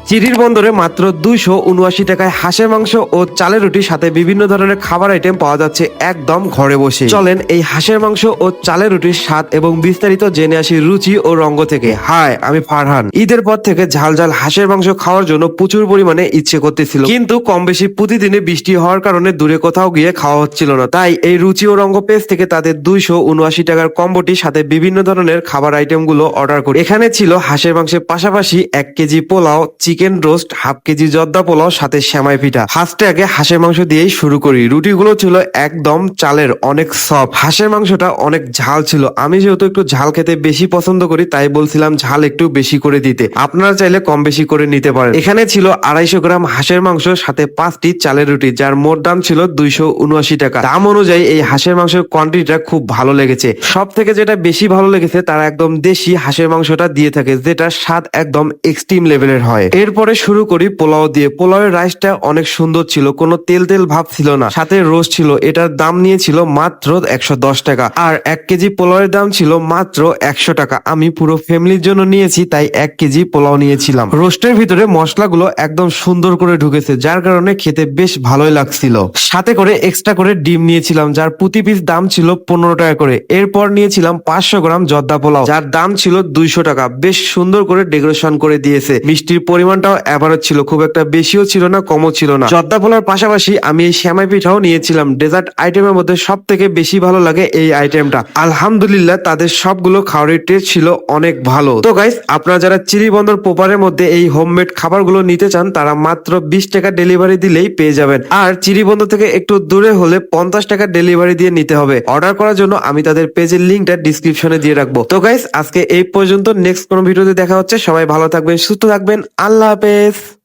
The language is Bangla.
চিরির বন্দরে মাত্র 279 টাকায় হাঁসের মাংস ও চালের রুটির সাথে বিভিন্ন ধরনের খাবার আইটেম পাওয়া যাচ্ছে একদম ঘরে বসে। চলেন এই হাঁসের মাংস ও চালের রুটির স্বাদ এবং বিস্তারিত জেনে আসি রুচি ও রঙ্গ থেকে। হাই, আমি ফারহান। ঈদের পর থেকে ঝাল ঝাল হাঁসের মাংস খাওয়ার জন্য প্রচুর পরিমাণে ইচ্ছে করতেছিল, কিন্তু কম বেশি প্রতিদিনে বৃষ্টি হওয়ার কারণে দূরে কোথাও গিয়ে খাওয়া হচ্ছিল না। তাই এই রুচি ও রঙ্গ পেজ থেকে তাদের 279 টাকার কম্বোটির সাথে বিভিন্ন ধরনের খাবার আইটেম গুলো অর্ডার করি। এখানে ছিল হাঁসের মাংসের পাশাপাশি 1 KG pulao, chicken roast, half KG জর্দা পোলাও, সাথে সেমাই পিঠা। ফার্স্টে আগে হাঁসের মাংস দিয়েই শুরু করি। রুটিগুলো ছিল একদম চালের, অনেক সফট। হাঁসের মাংসটা অনেক ঝাল ছিল। আমি যেহেতু একটু ঝাল খেতে বেশি পছন্দ করি, তাই বলছিলাম ঝাল একটু বেশি করে দিতে। আপনারা চাইলে কম বেশি করে নিতে পারেন। এখানে ছিল 250 গ্রাম হাঁসের মাংস, সাথে 5টি চালের রুটি, যার মোট দাম ছিল 279 টাকা। দাম অনুযায়ী এই হাঁসের মাংসের কোয়ান্টিটিটা খুব ভালো লেগেছে। সব থেকে যেটা বেশি ভালো লেগেছে, তারা একদম দেশি হাঁসের মাংসটা দিয়ে থাকে, যেটা স্বাদ একদম এক্সট্রিম লেভেলের হয়। এরপরে শুরু করি পোলাও দিয়ে। পোলাওয়ের রাইসটা অনেক সুন্দর ছিল, কোনো তেল তেল ভাব ছিল না, সাথে রোস্ট ছিল। এটার দাম নিয়েছিল মাত্র 110 টাকা। আর 1 কেজি পোলাওয়ের দাম ছিল মাত্র 100 টাকা। আমি পুরো ফ্যামিলির জন্য নিয়েছি, তাই 1 কেজি পোলাও নিয়েছিলাম। রোস্টের ভিতরে মশলাগুলো একদম সুন্দর করে ঢুকেছে, যার কারণে খেতে বেশ ভালোই লাগছিল। সাথে করে এক্সট্রা করে ডিম নিয়েছিলাম, যার প্রতি পিস দাম ছিল 15 টাকা করে। এরপর নিয়েছিলাম 500 গ্রাম জর্দা পোলাও, যার দাম ছিল 200 টাকা। বেশ সুন্দর করে ডেকোরেশন করে দিয়েছে। মিষ্টির পরিমাণটাও এভারেজ ছিল, খুব একটা বেশিও ছিল না, কমও ছিল না। জর্দা পোলার পাশাপাশি আমি এই সেমাই পিঠাও নিয়েছিলাম। ডেজার্ট আইটেমের মধ্যে সব থেকে বেশি ভালো লাগে এই আইটেমটা। আলহামদুলিল্লাহ, তাদের সবগুলো খাবারের টেস্ট ছিল অনেক ভালো। তো গাইস, আপনারা যারা চিরিবন্দর পোপারের মধ্যে এই হোমমেড খাবারগুলো নিতে চান, তারা মাত্র 20 টাকা ডেলিভারি দিলেই পেয়ে যাবেন। আর চিরিবন্দর থেকে একটু দূরে হলে 50 টাকা ডেলিভারি দিয়ে নিতে হবে। অর্ডার করার জন্য আমি তাদের পেজের লিঙ্কটা ডিসক্রিপশনে দিয়ে রাখবো। তো গাইস, আজকে এই পর্যন্ত। নেক্সট কোনো ভিডিওতে দেখা হচ্ছে। সবাই ভালো থাকবেন, সুস্থ থাকবেন। আল্লাহ হাফেজ।